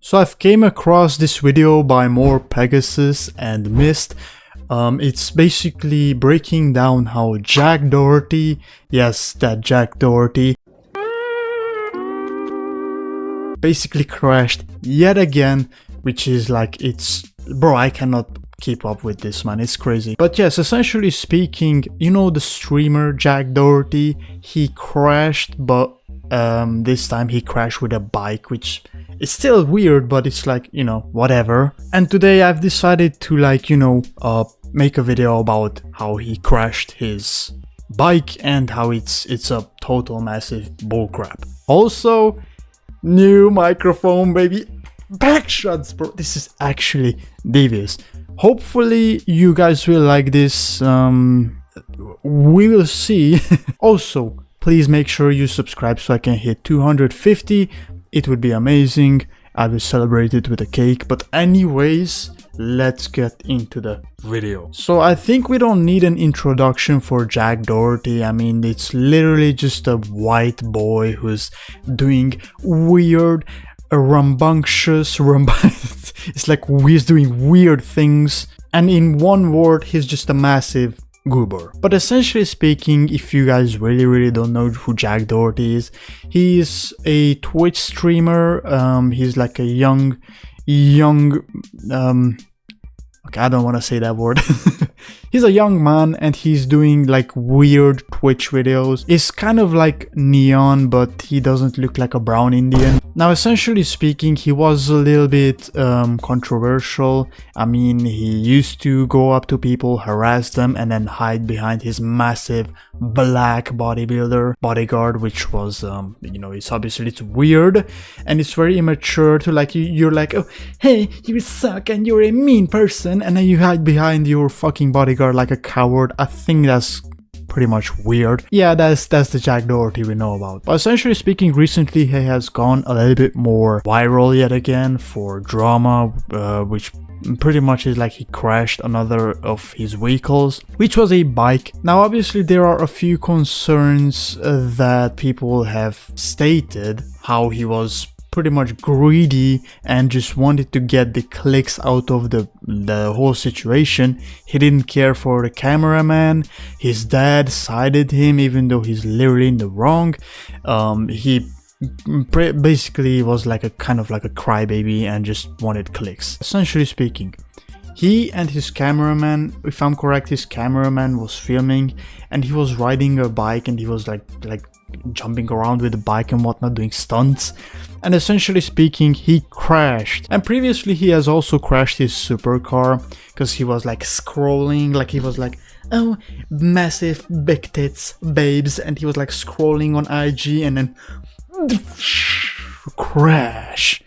So I've came across this video by More Pegasus and Mist. It's basically breaking down how Jack Doherty, yes, that Jack Doherty, basically crashed yet again, which is like, bro, I cannot keep up with this, man, it's crazy. But yes, essentially speaking, you know the streamer Jack Doherty, he crashed, but this time he crashed with a bike, which is still weird, but it's like, you know, whatever. And today I've decided to, like, you know, make a video about how he crashed his bike and how it's a total massive bullcrap. Also, new microphone, baby. Back shots, bro. This is actually devious. Hopefully you guys will like this. We will see. Also, please make sure you subscribe so I can hit 250. It would be amazing. I will celebrate it with a cake. But anyways, let's get into the video. So I think we don't need an introduction for Jack Doherty. I mean, it's literally just a white boy who's doing weird, rambunctious, it's like he's doing weird things. And in one word, he's just a massive goober. But essentially speaking, if you guys really don't know who Jack Doherty is, he's a Twitch streamer. He's like a young okay, I don't want to say that word. He's a young man and he's doing like weird Twitch videos. It's kind of like neon, but he doesn't look like a brown Indian. Now, essentially speaking, he was a little bit controversial. I mean, he used to go up to people, harass them, and then hide behind his massive black bodyguard, which was, you know, it's weird and it's very immature to, like, you're like, oh, hey, you suck and you're a mean person, and then you hide behind your fucking bodyguard like a coward. I think that's pretty much weird. Yeah, that's the Jack Doherty we know about. But essentially speaking, recently he has gone a little bit more viral yet again for drama, which pretty much is like he crashed another of his vehicles, which was a bike. Now obviously there are a few concerns that people have stated, how he was pretty much greedy and just wanted to get the clicks out of the whole situation. He didn't care for the cameraman. His dad sided him even though he's literally in the wrong. He basically was like a kind of like a crybaby and just wanted clicks. Essentially speaking, he and his cameraman, if I'm correct, his cameraman was filming and he was riding a bike and he was like jumping around with the bike and whatnot, doing stunts. And essentially speaking, he crashed. And previously he has also crashed his supercar because he was like scrolling, like he was like, oh, massive big tits babes, and he was like scrolling on IG and then crash.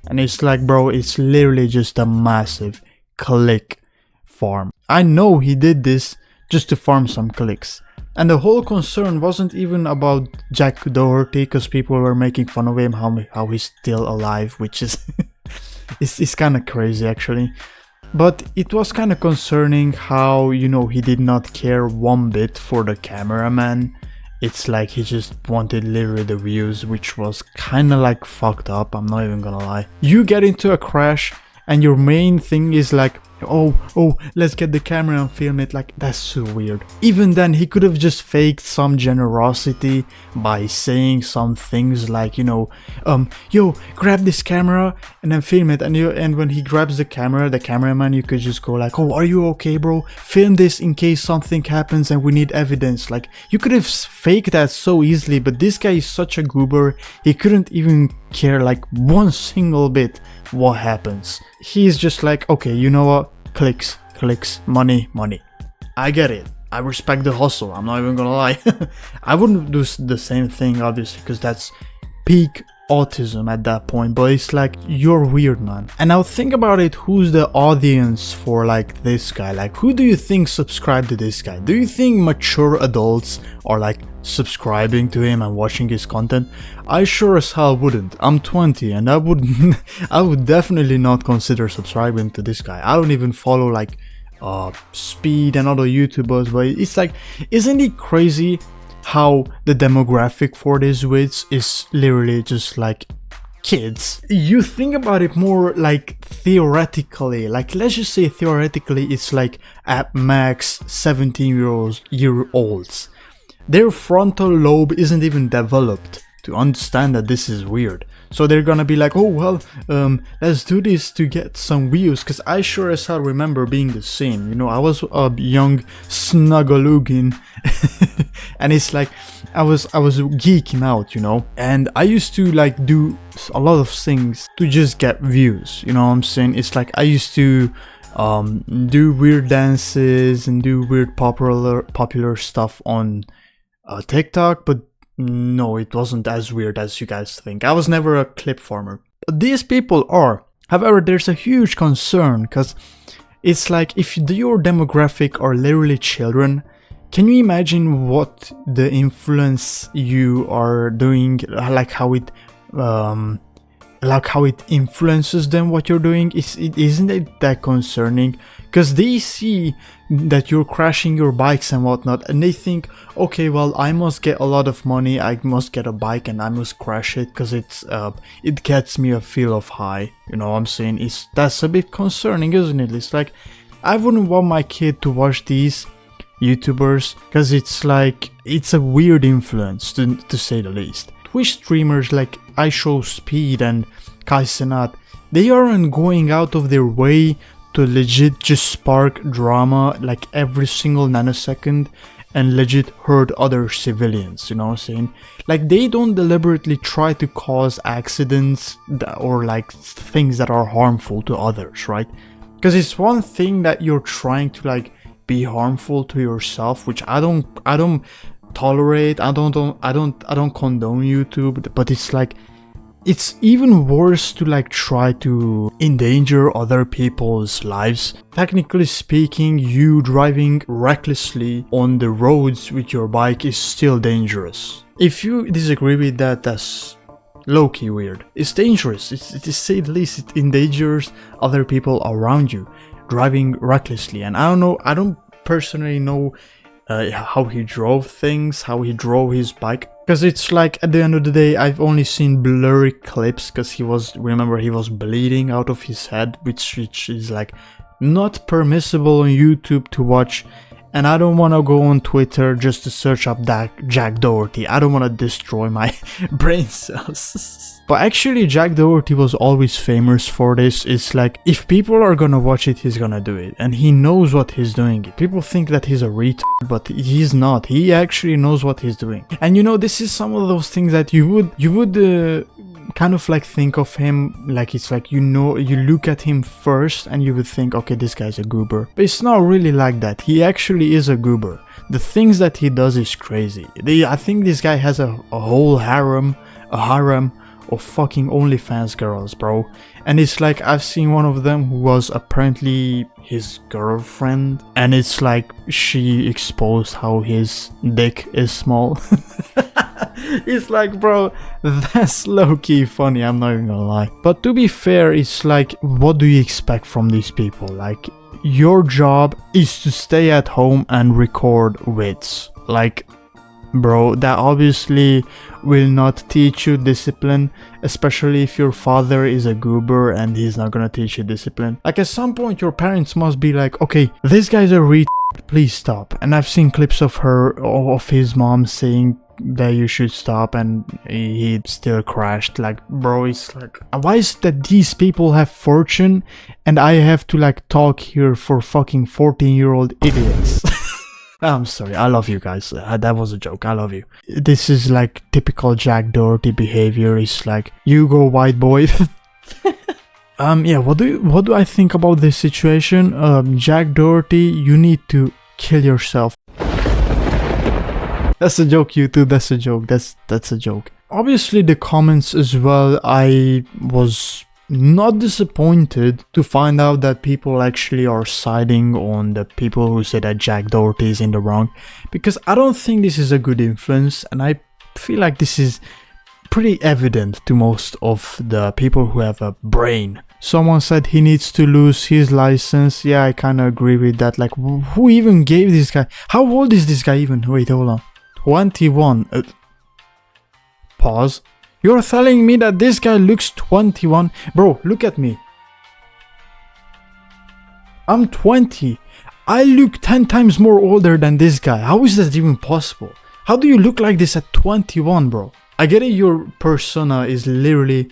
And it's like, bro, it's literally just a massive click farm. I know he did this just to farm some clicks. And the whole concern wasn't even about Jack Doherty, because people were making fun of him, how he's still alive, which is it's kind of crazy actually. But it was kind of concerning how, you know, he did not care one bit for the cameraman. It's like he just wanted literally the views, which was kind of like fucked up, I'm not even gonna lie. You get into a crash and your main thing is like, oh, let's get the camera and film it. Like, that's so weird. Even then, he could have just faked some generosity by saying some things like, you know, yo, grab this camera and then film it. And when he grabs the camera, the cameraman, you could just go like, oh, are you okay, bro? Film this in case something happens and we need evidence. Like, you could have faked that so easily, but this guy is such a goober. He couldn't even care like one single bit what happens. He's just like, okay, you know what, clicks, money. I get it, I respect the hustle, I'm not even gonna lie. I wouldn't do the same thing obviously, because that's peak autism at that point, but it's like, you're weird, man. And now think about it, who's the audience for like this guy? Like, who do you think subscribe to this guy? Do you think mature adults are like subscribing to him and watching his content? I sure as hell wouldn't. I'm 20 and I would definitely not consider subscribing to this guy. I don't even follow like Speed and other YouTubers, but it's like, isn't it crazy how the demographic for these vids is literally just like kids. You think about it more like theoretically, like let's just say theoretically it's like at max 17-year-olds. Their frontal lobe isn't even developed to understand that this is weird. So they're gonna be like, oh well, let's do this to get some views, because I sure as hell remember being the same. You know, I was a young snuggaloogan and it's like I was geeking out, you know, and I used to like do a lot of things to just get views, you know what I'm saying? It's like I used to do weird dances and do weird popular stuff on TikTok, but no, it wasn't as weird as you guys think. I was never a clip farmer. But these people are. However, there's a huge concern, because it's like if your demographic are literally children, can you imagine what the influence you are doing, like how it influences them, what you're doing? Isn't it that concerning? Because they see that you're crashing your bikes and whatnot, and they think, okay, well, I must get a lot of money, I must get a bike and I must crash it because it gets me a feel of high. You know what I'm saying? That's a bit concerning, isn't it? It's like, I wouldn't want my kid to watch these YouTubers, because it's like, it's a weird influence to say the least. Twitch streamers like iShowSpeed and Kai Cenat, they aren't going out of their way to legit just spark drama like every single nanosecond and legit hurt other civilians, you know what I'm saying? Like, they don't deliberately try to cause accidents or like things that are harmful to others, right? Because it's one thing that you're trying to like be harmful to yourself, which I don't tolerate. I don't condone YouTube, but it's like, it's even worse to like try to endanger other people's lives. Technically speaking, you driving recklessly on the roads with your bike is still dangerous. If you disagree with that, that's low-key weird. It's dangerous. It's to say the least, it endangers other people around you driving recklessly. And I don't personally know how he drove things, how he drove his bike, because it's like, at the end of the day, I've only seen blurry clips, because he was bleeding out of his head, which is like not permissible on YouTube to watch. And I don't want to go on Twitter just to search up that Jack Doherty. I don't want to destroy my brain cells. But actually, Jack Doherty was always famous for this. It's like, if people are gonna watch it, he's gonna do it. And he knows what he's doing. People think that he's a retard, but he's not. He actually knows what he's doing. And you know, this is some of those things that you would kind of like think of him like, it's like, you know, you look at him first and you would think, okay, this guy's a goober. But it's not really like that. He actually is a goober. The things that he does is crazy. I think this guy has a whole harem of fucking OnlyFans girls, bro. And it's like, I've seen one of them who was apparently his girlfriend, and it's like, she exposed how his dick is small. It's like, bro, that's low-key funny, I'm not even gonna lie. But to be fair, it's like, what do you expect from these people? Like, your job is to stay at home and record wits. Like, bro, that obviously will not teach you discipline, especially if your father is a goober and he's not gonna teach you discipline. Like, at some point your parents must be like, okay, this guy's a retard, please stop. And I've seen clips of his mom saying that you should stop, and he still crashed. Like, bro, it's like, why is it that these people have fortune and I have to like talk here for fucking 14-year-old idiots? I'm sorry, I love you guys. That was a joke, I love you. This is like typical Jack Doherty behavior. It's like, you go, white boy. Yeah, what do I think about this situation? Jack Doherty, you need to kill yourself. That's a joke, YouTube, that's a joke, that's a joke. Obviously the comments as well, I was not disappointed to find out that people actually are siding on the people who say that Jack Doherty is in the wrong, because I don't think this is a good influence, and I feel like this is pretty evident to most of the people who have a brain. Someone said he needs to lose his license. Yeah, I kind of agree with that. Like, who even gave this guy? How old is this guy even? Wait, hold on. 21. Pause. You're telling me that this guy looks 21? Bro, look at me. I'm 20. I look 10 times more older than this guy. How is that even possible? How do you look like this at 21, bro? I get it, your persona is literally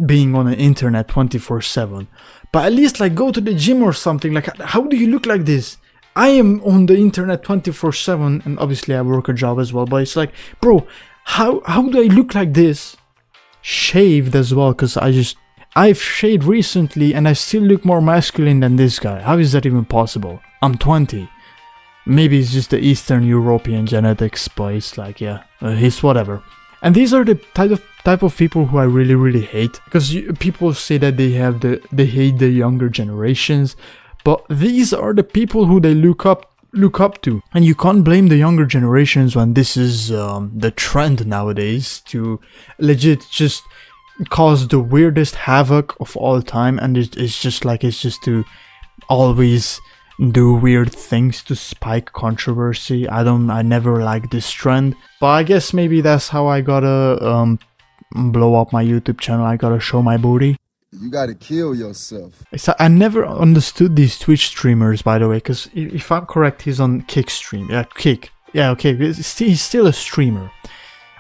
being on the internet 24/7. But at least like go to the gym or something. Like, how do you look like this? I am on the internet 24/7 and obviously I work a job as well. But it's like, bro, how do I look like this? Shaved as well, because I've shaved recently and I still look more masculine than this guy. How is that even possible? I'm 20. Maybe it's just the Eastern European genetics, but it's like, yeah, it's whatever. And these are the type of people who I really hate, because people say that they hate the younger generations, but these are the people who they look up to, and you can't blame the younger generations when this is the trend nowadays to legit just cause the weirdest havoc of all time, and it's just to always do weird things to spike controversy. I never liked this trend, but I guess maybe that's how I gotta blow up my YouTube channel. I gotta show my booty. You gotta kill yourself. I never understood these Twitch streamers, by the way, because if I'm correct, he's on Kick stream. Yeah, Kick. Yeah, okay, he's still a streamer.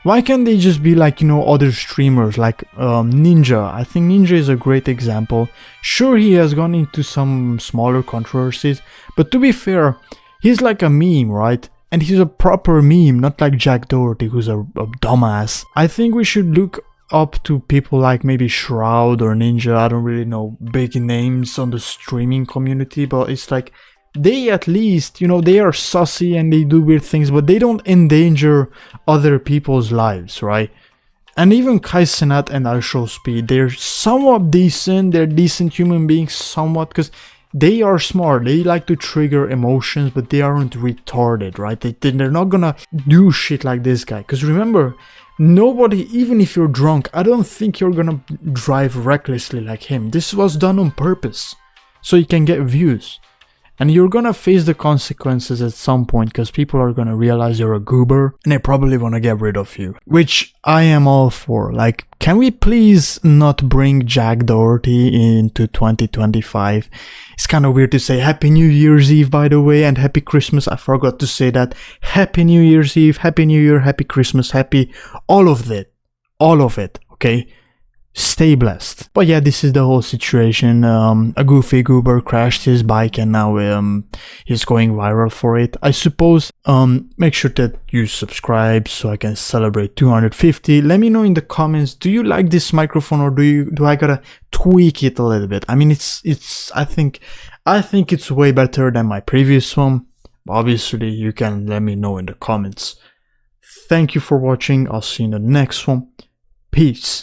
Why can't they just be like, you know, other streamers like Ninja? I think Ninja is a great example. Sure, he has gone into some smaller controversies, but to be fair, he's like a meme, right? And he's a proper meme, not like Jack Doherty, who's a dumbass. I think we should look up to people like maybe Shroud or Ninja. I don't really know big names on the streaming community, but it's like, they at least, you know, they are sussy and they do weird things, but they don't endanger other people's lives, right? And even Kai Cenat and Show Speed, they're somewhat decent, they're decent human beings somewhat, because they are smart, they like to trigger emotions, but they aren't retarded, right? They're not gonna do shit like this guy, because remember, nobody, even if you're drunk, I don't think you're gonna drive recklessly like him. This was done on purpose, so you can get views. And you're gonna face the consequences at some point, because people are gonna realize you're a goober and they probably wanna get rid of you. Which I am all for. Like, can we please not bring Jack Doherty into 2025? It's kind of weird to say Happy New Year's Eve, by the way, and Happy Christmas. I forgot to say that. Happy New Year's Eve, Happy New Year, Happy Christmas, Happy all of it. All of it, okay? Stay blessed. But yeah, this is the whole situation. A goofy goober crashed his bike and now he's going viral for it. I suppose make sure that you subscribe so I can celebrate 250. Let me know in the comments, do you like this microphone or do I gotta tweak it a little bit? I mean, I think it's way better than my previous one. Obviously, you can let me know in the comments. Thank you for watching. I'll see you in the next one. Peace.